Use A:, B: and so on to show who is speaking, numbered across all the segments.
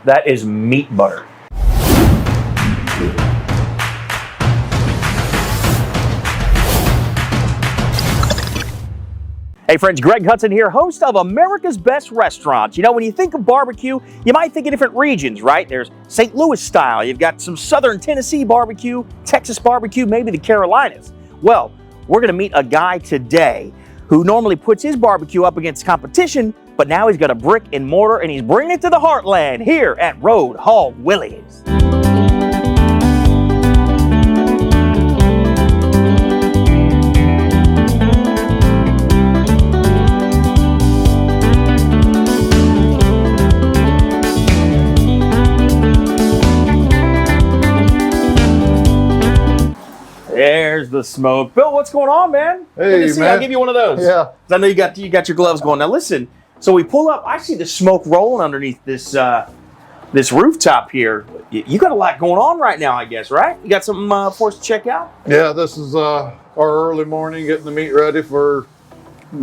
A: That is meat butter. Hey friends, Greg Hudson here, host of America's Best Restaurants. You know, when you think of barbecue, you might think of different regions, right? There's St. Louis style, you've got some Southern Tennessee barbecue, Texas barbecue, maybe the Carolinas. Well, we're gonna meet a guy today who normally puts his barbecue up against competition, but now he's got a brick and mortar and he's bringing it to the heartland here at Road Hog Willy's. There's the smoke. Bill, what's going on, man?
B: Hey,
A: good to see you. I'll give you one of those.
B: Yeah.
A: I know you got your gloves going. Now listen, so we pull up, I see the smoke rolling underneath this this rooftop here. You got a lot going on right now, I guess, right? You got something for us to check out?
B: Yeah, this is our early morning, getting the meat ready for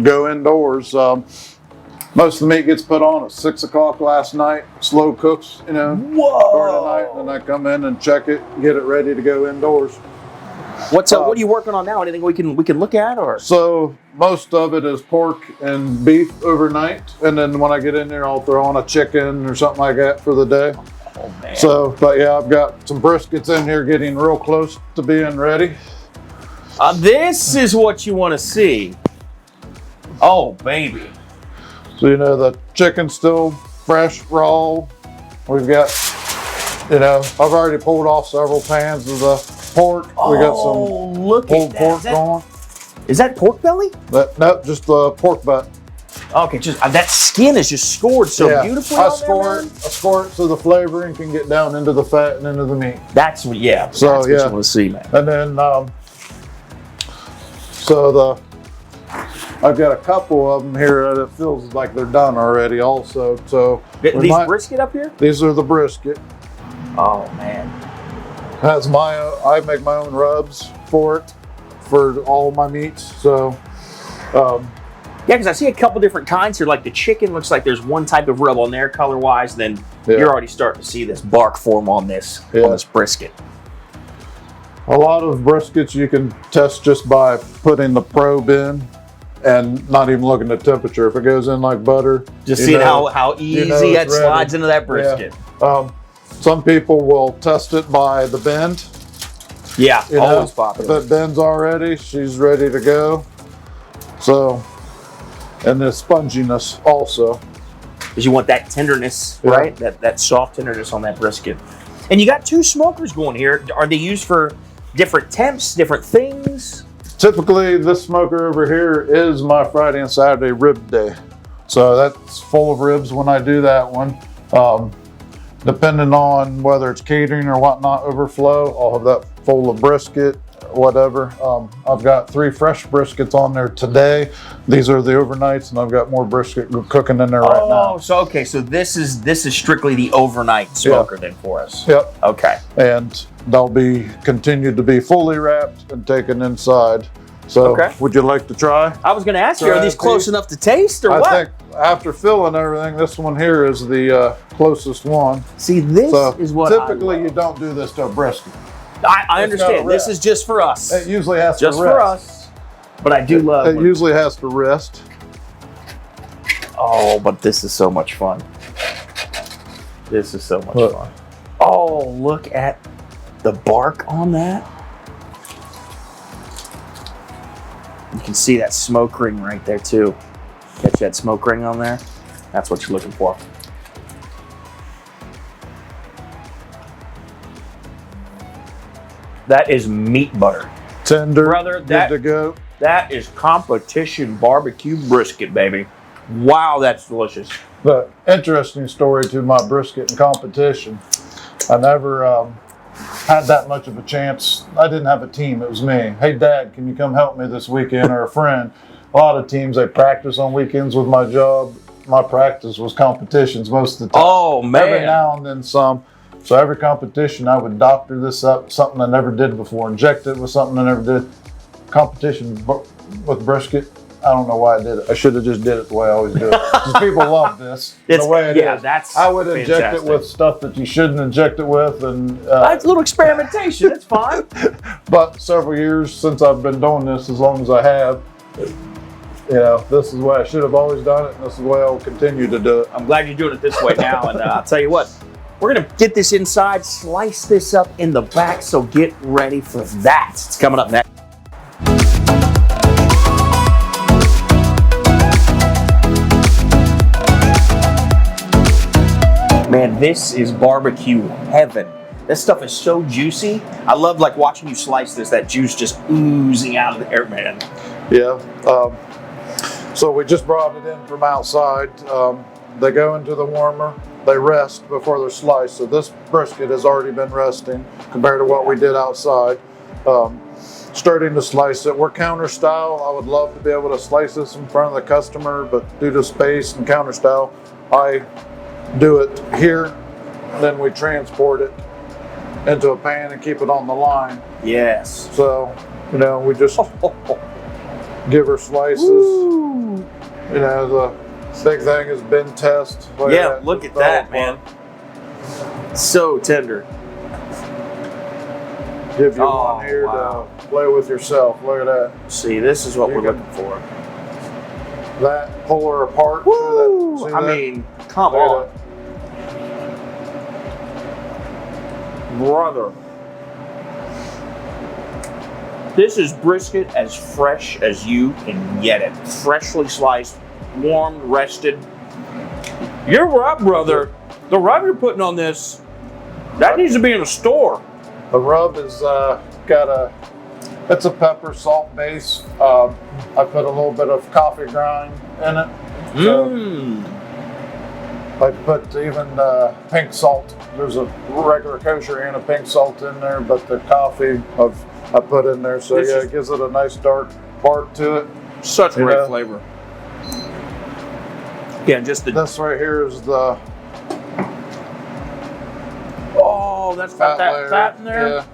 B: go indoors. Most of the meat gets put on at 6 o'clock last night, slow cooks, you know,
A: Whoa.
B: during the night, and then I come in and check it, get it ready to go indoors.
A: What are you working on now? Anything we can look at, or?
B: So most of it is pork and beef overnight, and then when I get in there, I'll throw on a chicken or something like that for the day.
A: Oh man.
B: So, but yeah, I've got some briskets in here getting real close to being ready.
A: This is what you want to see. Oh baby.
B: So you know the chicken's still fresh, raw. We've got, you know, I've already pulled off several pans of the pork. We got some pulled pork going.
A: Is that pork belly?
B: Nope, just the pork butt.
A: Okay, just that skin is just scored so beautifully.
B: I score it so the flavoring can get down into the fat and into the meat.
A: That's what, yeah.
B: So
A: that's what you want to see, man.
B: And then, I've got a couple of them here that it feels like they're done already. Also, so
A: these brisket up here.
B: These are the brisket.
A: Oh man.
B: Has I make my own rubs for it, for all my meats. So,
A: yeah, because I see a couple different kinds here. Like the chicken looks like there's one type of rub on there color-wise. Then you're already starting to see this bark form on this brisket.
B: A lot of briskets you can test just by putting the probe in and not even looking at temperature. If it goes in like butter,
A: just seeing how easy that slides into that brisket.
B: Yeah. Some people will test it by the bend.
A: Yeah, always popular.
B: If it bends already, she's ready to go. So, and the sponginess also.
A: Because you want that tenderness, right? That soft tenderness on that brisket. And you got two smokers going here. Are they used for different temps, different things?
B: Typically, this smoker over here is my Friday and Saturday rib day. So that's full of ribs when I do that one. Depending on whether it's catering or whatnot overflow, I'll have that full of brisket, whatever. I've got 3 fresh briskets on there today. These are the overnights, and I've got more brisket cooking in there right now.
A: Oh, so this is strictly the overnight smoker then for us.
B: Yep.
A: Okay.
B: And they'll be continued to be fully wrapped and taken inside. So, would you like to try?
A: I was going to ask you, are these close enough to taste or what?
B: I think after filling everything, this one here is the closest one.
A: See, this is what
B: typically you don't do this to a brisket.
A: I understand. This is just for us.
B: It usually has to rest.
A: Just for us. But I do love it.
B: It usually has to rest.
A: Oh, but this is so much fun. This is so much fun. Oh, look at the bark on that. You can see that smoke ring right there too. Catch that smoke ring on there? That's what you're looking for. That is meat butter.
B: Tender,
A: brother,
B: good to go.
A: That is competition barbecue brisket, baby. Wow, that's delicious.
B: But interesting story to my brisket and competition. I never had that much of a chance. I didn't have a team. It was me. Hey, Dad, can you come help me this weekend? Or a friend. A lot of teams, they practice on weekends with my job. My practice was competitions most of the time.
A: Oh, man.
B: Every now and then some. So every competition, I would doctor this up, something I never did before. Inject it with something I never did. Competition with brisket, I don't know why I did it. I should have just did it the way I always do it. Because people love this. The way it is.
A: That's
B: I would inject
A: fantastic.
B: it with stuff that you shouldn't inject it with, and
A: That's a little experimentation. It's fine.
B: but several years since I've been doing this, as long as I have, you know, this is the way I should have always done it, and this is the way I'll continue to do it.
A: I'm glad you're doing it this way now, and I'll tell you what, we're gonna get this inside, slice this up in the back, so get ready for that. It's coming up next. Man, this is barbecue heaven. This stuff is so juicy. I love like watching you slice this, that juice just oozing out of there, man.
B: Yeah. So we just brought it in from outside. They go into the warmer. They rest before they're sliced. So this brisket has already been resting compared to what we did outside. Starting to slice it. We're counter style. I would love to be able to slice this in front of the customer, but due to space and counter style, I do it here, then we transport it into a pan and keep it on the line.
A: Yes.
B: So, you know, we just give her slices.
A: Ooh.
B: You know, the big thing is bin test.
A: Yeah, look at that, man. So tender.
B: Give you one here to play with yourself. Look at that.
A: See, this is what we're looking for.
B: That, pull her apart.
A: Woo!
B: See that?
A: I mean, come on. Brother. This is brisket as fresh as you can get it. Freshly sliced, warm, rested. You're right, brother. The rub you're putting on this, that needs to be in a store.
B: The rub is it's a pepper salt base. I put a little bit of coffee grind in it. So I put even pink salt. There's a regular kosher and a pink salt in there, but the coffee I put in there. So yeah, it gives it a nice dark bark to it.
A: Such great flavor. Yeah, just
B: this right here is the
A: that's got that fat in there.
B: Yeah.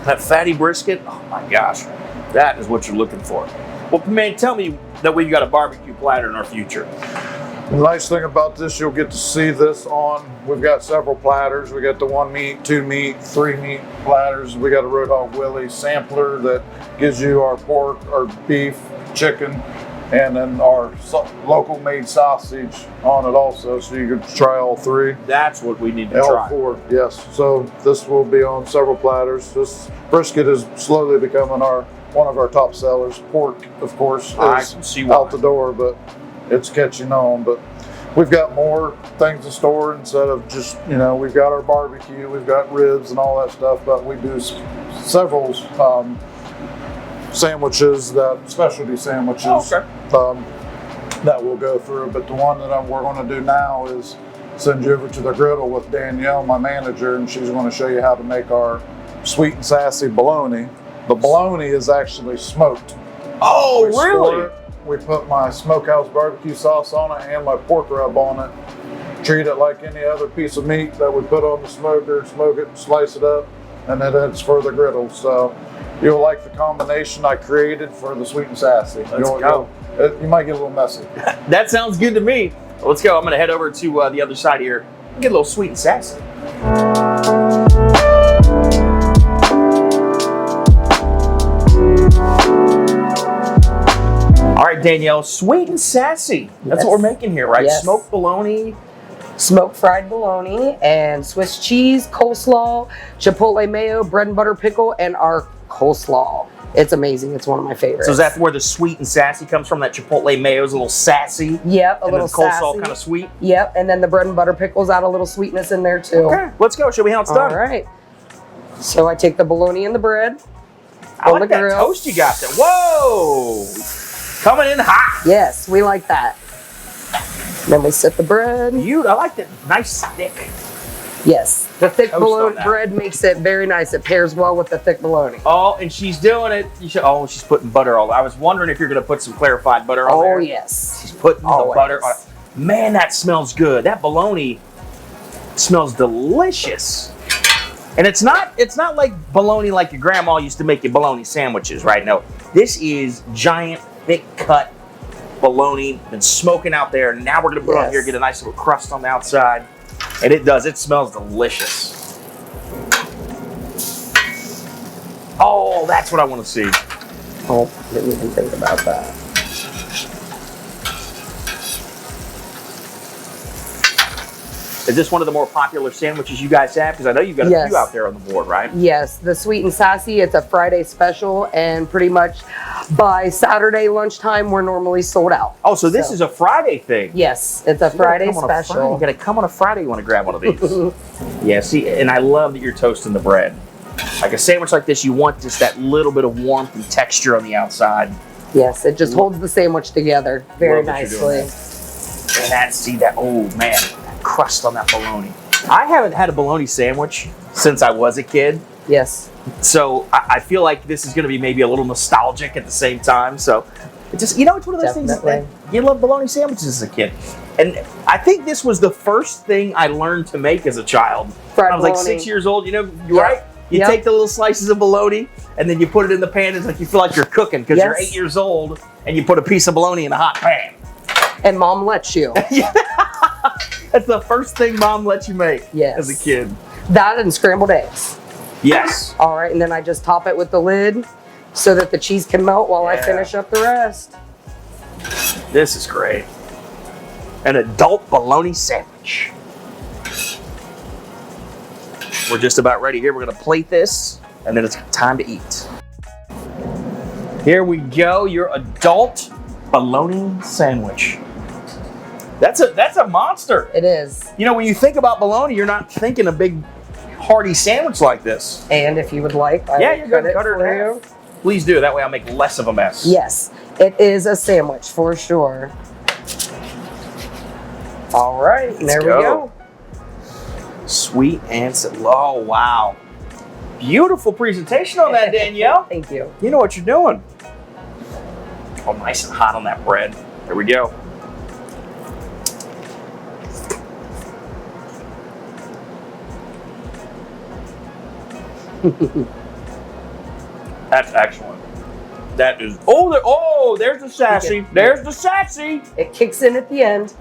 A: That fatty brisket. Oh my gosh, that is what you're looking for. Well, man, tell me that we've got a barbecue platter in our future.
B: The nice thing about this, you'll get to see this on. We've got several platters. We got the 1 meat, 2 meat, 3 meat platters. We got a Road Hog Willy sampler that gives you our pork, our beef, chicken, and then our local made sausage on it also. So you can try all 3.
A: That's what we need to
B: all
A: try.
B: 4, yes. So this will be on several platters. This brisket is slowly becoming one of our top sellers. Pork, of course, is out the door, but it's catching on. But we've got more things in store instead of just, you know, we've got our barbecue, we've got ribs and all that stuff, but we do several sandwiches, specialty sandwiches that we'll go through. But the one that we're going to do now is send you over to the griddle with Danielle, my manager, and she's going to show you how to make our sweet and sassy bologna. The bologna is actually smoked.
A: Oh, really?
B: We put my smokehouse barbecue sauce on it and my pork rub on it. Treat it like any other piece of meat that we put on the smoker, smoke it, slice it up, and then it's for the griddle. So you'll like the combination I created for the sweet and sassy.
A: Let's go.
B: You might get a little messy.
A: That sounds good to me. Well, let's go. I'm going to head over to the other side here. Get a little sweet and sassy. All right, Danielle, sweet and sassy. That's what we're making here, right?
C: Yes.
A: Smoked bologna.
C: Smoked fried bologna and Swiss cheese, coleslaw, chipotle mayo, bread and butter pickle, and our coleslaw. It's amazing. It's one of my favorites.
A: So is that where the sweet and sassy comes from? That chipotle mayo is a little sassy?
C: Yep, a
A: and
C: little
A: then
C: sassy.
A: coleslaw kind of sweet?
C: Yep, and then the bread and butter pickles add a little sweetness in there too.
A: Okay, let's go. Show me how it's done.
C: All right. So I take the bologna and the bread.
A: I like that toast you got there. Whoa! Coming in hot.
C: Yes, we like that. Then we set the bread.
A: I like that nice thick.
C: Yes, the thick
A: Toast
C: bologna
A: on that.
C: bread makes it very nice. It pairs well with the thick bologna.
A: Oh, and she's doing it. She's putting butter all. I was wondering if you're going to put some clarified butter on there.
C: Oh, yes.
A: She's putting the
C: Always.
A: butter on it. Man, that smells good. That bologna smells delicious. And it's not like bologna like your grandma used to make you bologna sandwiches, right? No, this is giant, thick cut bologna, been smoking out there. And now we're gonna put it on here, get a nice little crust on the outside. And it smells delicious. Oh, that's what I want to see.
C: Oh, didn't even think about that.
A: Is this one of the more popular sandwiches you guys have? Because I know you've got a few out there on the board, right?
C: Yes, the Sweet and Sassy, it's a Friday special, and pretty much by Saturday lunchtime, we're normally sold out.
A: Oh, so this is a Friday thing?
C: Yes, it's a Friday special.
A: You gotta come on a Friday, you wanna grab one of these. Yeah, see, and I love that you're toasting the bread. Like a sandwich like this, you want just that little bit of warmth and texture on the outside.
C: Yes, it just holds the sandwich together very nicely.
A: And oh man, that crust on that bologna. I haven't had a bologna sandwich since I was a kid.
C: Yes.
A: So I feel like this is going to be maybe a little nostalgic at the same time. So it just, you know, it's one of those things that you love bologna sandwiches as a kid. And I think this was the first thing I learned to make as a child. When I was like 6 years old, you know, right? You take the little slices of bologna and then you put it in the pan. It's like you feel like you're cooking because you're 8 years old and you put a piece of bologna in a hot pan.
C: And mom lets you.
A: That's the first thing mom lets you make as a kid.
C: That and scrambled eggs.
A: Yes.
C: All right, and then I just top it with the lid so that the cheese can melt while I finish up the rest.
A: This is great. An adult bologna sandwich. We're just about ready here. We're gonna plate this, and then it's time to eat. Here we go, your adult bologna sandwich. That's a monster.
C: It is.
A: You know, when you think about bologna, you're not thinking a big hearty sandwich like this.
C: And if you would like, I
A: you're gonna cut it for you. Please do. That way I'll make less of a mess.
C: Yes, it is a sandwich for sure. All right, there we go.
A: Sweet and oh wow, beautiful presentation on that, Danielle.
C: Thank you.
A: You know what you're doing. Oh, nice and hot on that bread. There we go. That's excellent. That is. Oh, there's the sassy. There's the sassy.
C: It kicks in at the end.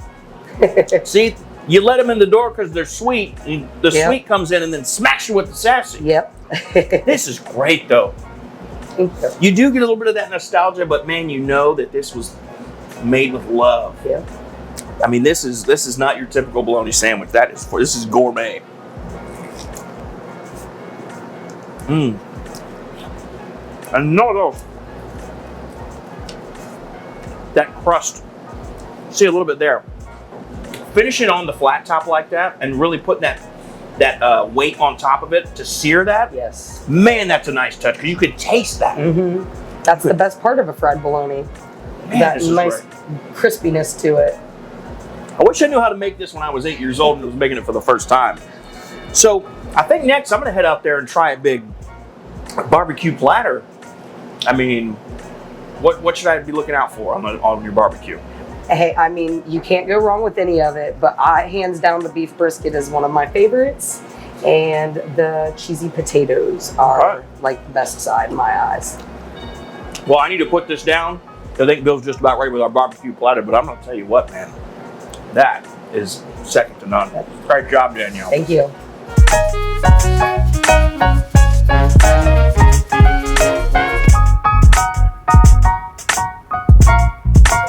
A: See, you let them in the door because they're sweet. And the sweet comes in and then smacks you with the sassy.
C: Yep.
A: This is great, though. You do get a little bit of that nostalgia, but man, you know that this was made with love.
C: Yeah.
A: I mean, this is not your typical bologna sandwich. This is gourmet. Mmm. And no, that crust. See a little bit there. Finish it on the flat top like that, and really put that weight on top of it to sear that.
C: Yes.
A: Man, that's a nice touch. You could taste that.
C: Mm-hmm. That's the best part of a fried bologna.
A: Man,
C: that nice crispiness to it.
A: I wish I knew how to make this when I was 8 years old and was making it for the first time. So I think next I'm going to head out there and try a big barbecue platter. I mean, what should I be looking out for on your barbecue?
C: Hey, I mean, you can't go wrong with any of it, but hands down, the beef brisket is one of my favorites, and the cheesy potatoes are like the best side in my eyes.
A: Well, I need to put this down. I think Bill's just about right with our barbecue platter, but I'm going to tell you what, man, that is second to none. Great job, Danielle.
C: Thank you.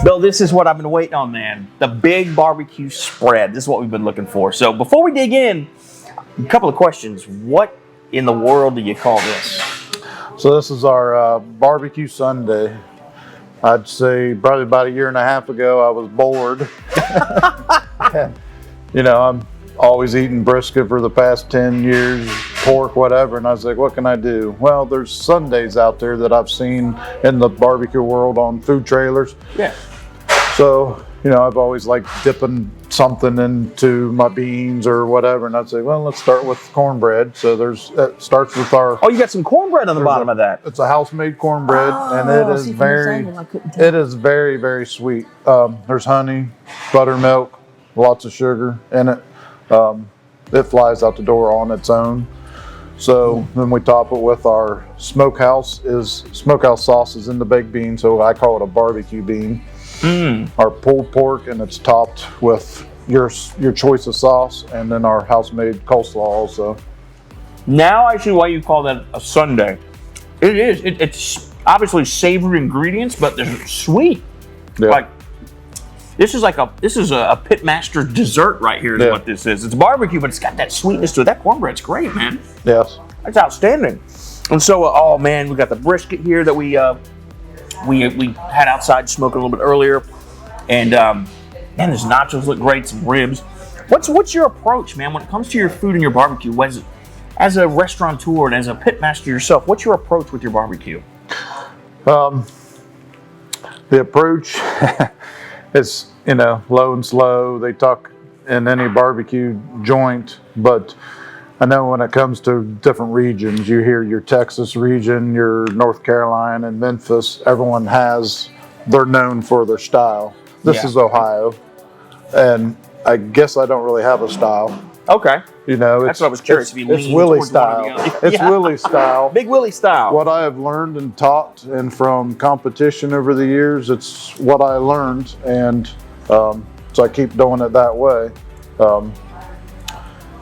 A: Bill, this is what I've been waiting on, man. The big barbecue spread. This is what we've been looking for. So before we dig in, a couple of questions. What in the world do you call this?
B: So this is our barbecue Sunday. I'd say probably about a year and a half ago, I was bored. You know, I'm always eating brisket for the past 10 years, pork, whatever. And I was like, what can I do? Well, there's Sundays out there that I've seen in the barbecue world on food trailers.
A: Yeah.
B: So, you know, I've always liked dipping something into my beans or whatever. And I'd say, well, let's start with cornbread. So it starts with our...
A: Oh, you got some cornbread on the bottom of that.
B: It's a house-made cornbread, and it is very, very sweet. There's honey, buttermilk, lots of sugar in it. It flies out the door on its own. So then we top it with our smokehouse sauce is in the baked bean, so I call it a barbecue bean. our pulled pork, and it's topped with your choice of sauce, and then our house-made coleslaw also.
A: Now I see why you call that a sundae. It is. It's obviously savory ingredients, but they're sweet.
B: Yeah.
A: Like this is a pitmaster dessert right here. Is what this is. It's barbecue, but it's got that sweetness to it. That cornbread's great, man.
B: Yes.
A: That's outstanding. And so, oh man, we got the brisket here that we had outside smoking a little bit earlier, and man, these nachos look great. Some ribs. What's your approach, man, when it comes to your food and your barbecue? As a restaurateur and as a pitmaster yourself, what's your approach with your barbecue?
B: The approach is, low and slow. They talk in any barbecue joint, but I know when it comes to different regions, you hear your Texas region, your North Carolina, and Memphis, they're known for their style. This is Ohio, and I guess I don't really have a style.
A: Okay.
B: That's
A: what I was curious.
B: It's Willy style. It's Willy style.
A: Big Willy style.
B: What I have learned and taught, and from competition over the years, it's what I learned, and so I keep doing it that way.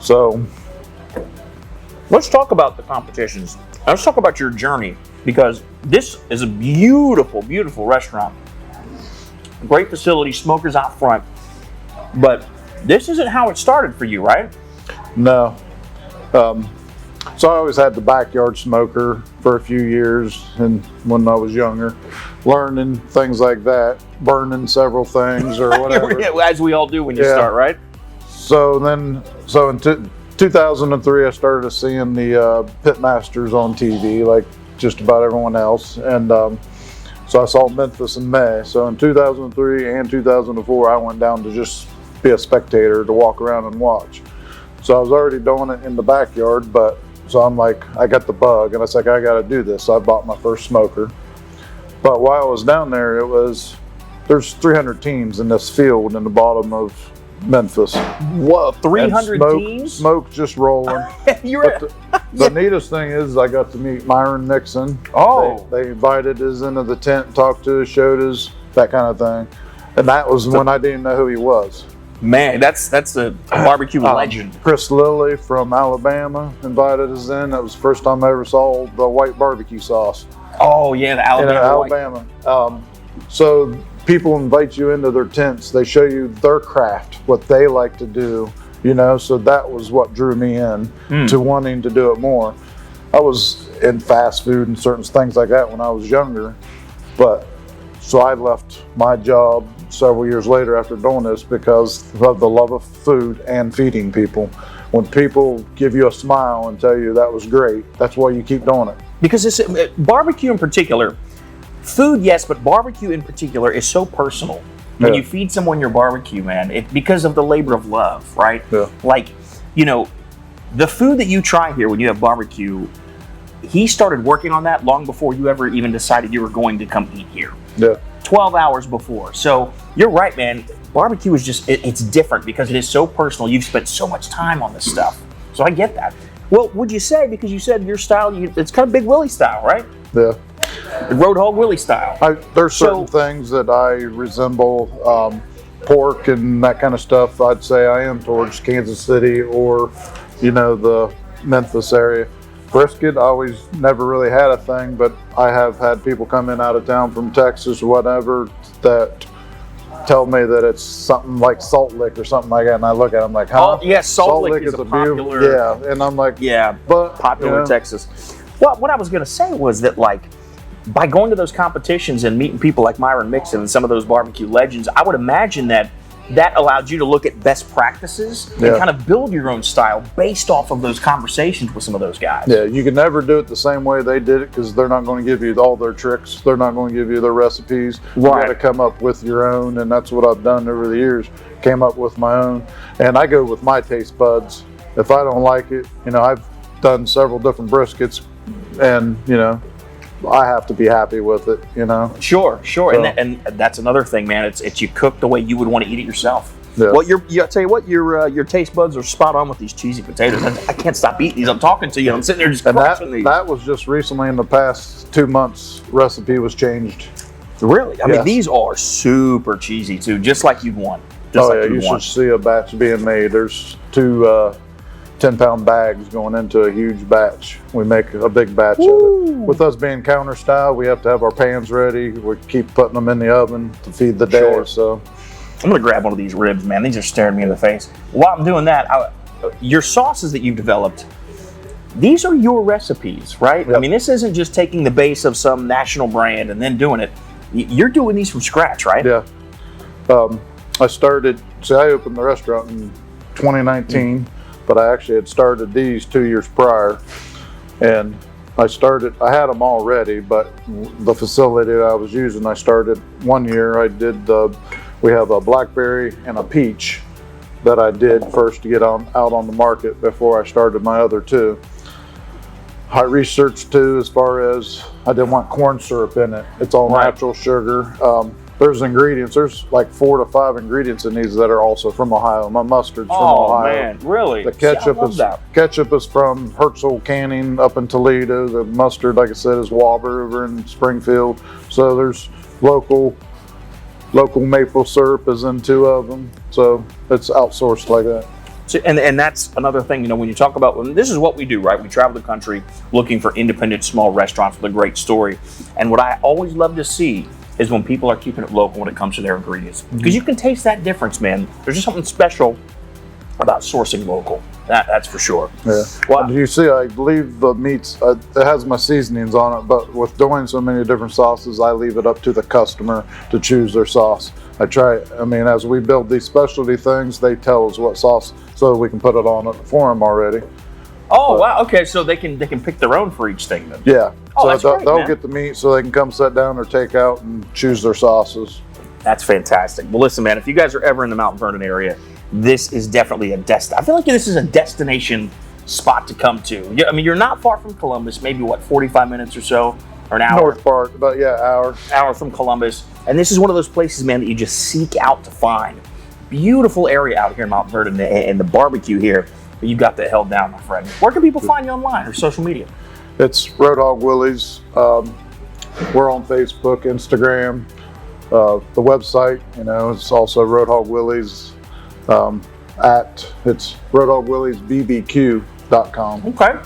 B: So
A: let's talk about the competitions. Let's talk about your journey, because this is a beautiful, beautiful restaurant. Great facility, smokers out front, but this isn't how it started for you, right?
B: No. So I always had the backyard smoker for a few years, and when I was younger, learning things like that, burning several things or whatever.
A: As we all do when you start, right?
B: So in 2003, I started seeing the pitmasters on TV, like just about everyone else, and so I saw Memphis in May. So in 2003 and 2004, I went down to just be a spectator, to walk around and watch. So I was already doing it in the backyard, so I'm like, I got the bug, and I was like, I got to do this. So I bought my first smoker. But while I was down there, there's 300 teams in this field in the bottom of Memphis.
A: Whoa, 300 teams?
B: Smoke just rolling. The neatest thing is I got to meet Myron Nixon.
A: Oh.
B: They invited us into the tent, talked to us, showed us, that kind of thing. And that was when I didn't know who he was.
A: Man, that's a barbecue legend.
B: Chris Lilly from Alabama invited us in. That was the first time I ever saw the white barbecue sauce.
A: Oh yeah, the Alabama.
B: So people invite you into their tents. They show you their craft, what they like to do. So that was what drew me in to wanting to do it more. I was in fast food and certain things like that when I was younger, so I left my job several years later after doing this because of the love of food and feeding people. When people give you a smile and tell you that was great, that's why you keep doing it.
A: Because it's barbecue in particular, food yes, but barbecue in particular is so personal. When you feed someone your barbecue, man, because of the labor of love, right?
B: Yeah.
A: Like, the food that you try here when you have barbecue, he started working on that long before you ever even decided you were going to come eat here.
B: Yeah.
A: 12 hours before. So you're right, man. Barbecue is just, it's different because it is so personal. You've spent so much time on this stuff. So I get that. Well, would you say, because you said your style, it's kind of Big Willy style, right?
B: Yeah.
A: The Road Hog Willy style.
B: There's certain things that I resemble, pork and that kind of stuff. I'd say I am towards Kansas City or, the Memphis area. Brisket, I always never really had a thing, but I have had people come in out of town from Texas or whatever that tell me that it's something like Salt Lick or something like that, and I look at them like, huh?
A: Oh, yes, Salt Lick is a popular.
B: Yeah, and I'm like, but
A: popular in Texas. Well, what I was going to say was that, like, by going to those competitions and meeting people like Myron Mixon and some of those barbecue legends, I would imagine that allowed you to look at best practices and kind of build your own style based off of those conversations with some of those guys.
B: Yeah, you can never do it the same way they did it because they're not going to give you all their tricks. They're not going to give you their recipes. You got to come up with your own, and that's what I've done over the years. Came up with my own, and I go with my taste buds. If I don't like it, I've done several different briskets, and I have to be happy with it,
A: Sure. So. And that's another thing, man. It's you cook the way you would want to eat it yourself. Yeah. Well, I tell you what, your taste buds are spot on with these cheesy potatoes. I can't stop eating these. I'm talking to you. I'm sitting there just crunching these.
B: That was just recently in the past 2 months. Recipe was changed.
A: Really? I mean,
B: Yes.
A: these are super cheesy too, just like you'd want. Just
B: Oh
A: like
B: yeah,
A: you'd
B: you should
A: want.
B: see a batch being made. There's two 10-pound bags going into a huge batch. We make a big batch of it. With us being counter style, we have to have our pans ready. We keep putting them in the oven to feed the day.
A: Sure.
B: So
A: I'm gonna grab one of these ribs, man. These are staring me in the face. While I'm doing that, your sauces that you've developed, these are your recipes, right?
B: Yep.
A: I mean, this isn't just taking the base of some national brand and then doing it. You're doing these from scratch, right?
B: yeah, I opened the restaurant in 2019, but I actually had started these 2 years prior, and I had them all ready, but the facility that I was using, I started 1 year. We have a blackberry and a peach that I did first to get out on the market before I started my other two. I researched too, as far as I didn't want corn syrup in it. It's all
A: Right.
B: natural sugar. There's ingredients. There's like 4 to 5 ingredients in these that are also from Ohio. My mustard's from
A: Oh
B: Ohio.
A: man, really?
B: The
A: See, I
B: ketchup
A: love
B: is
A: that.
B: from Herzl Canning up in Toledo. The mustard, like I said, is Wobber over in Springfield. So there's local maple syrup is in 2 of them. So it's outsourced like that.
A: So, and that's another thing, when you talk about, this is what we do, right? We travel the country looking for independent small restaurants with a great story. And what I always love to see is when people are keeping it local when it comes to their ingredients. Because you can taste that difference, man. There's just something special about sourcing local. That's for sure.
B: Yeah.
A: Well,
B: You see, I leave the meats, it has my seasonings on it, but with doing so many different sauces, I leave it up to the customer to choose their sauce. As we build these specialty things, they tell us what sauce so we can put it on it for them already.
A: oh, wow. Okay, so they can pick their own for each thing then.
B: Yeah.
A: Oh,
B: So
A: that's great,
B: they'll
A: man.
B: get the meat so they can come sit down or take out and choose their sauces.
A: That's fantastic. Well, listen, man, if you guys are ever in the Mt Vernon area, this is definitely I feel like this is a destination spot to come to. I mean, you're not far from Columbus, maybe 45 minutes or so, or an hour.
B: North part, but yeah, hour.
A: From Columbus. And this is one of those places, man, that you just seek out to find. Beautiful area out here in Mt Vernon, and the barbecue here. You got that held down, my friend. Where can people find you online or social media?
B: It's Road Hog Willy's. We're on Facebook, Instagram, the website. It's also Road Hog Willy's. It's roadhogwillysbbq.com.
A: Okay.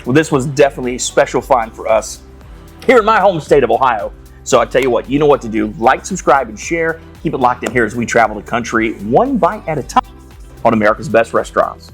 A: Well, this was definitely a special find for us here in my home state of Ohio. So I tell you what, you know what to do. Like, subscribe, and share. Keep it locked in here as we travel the country one bite at a time on America's Best Restaurants.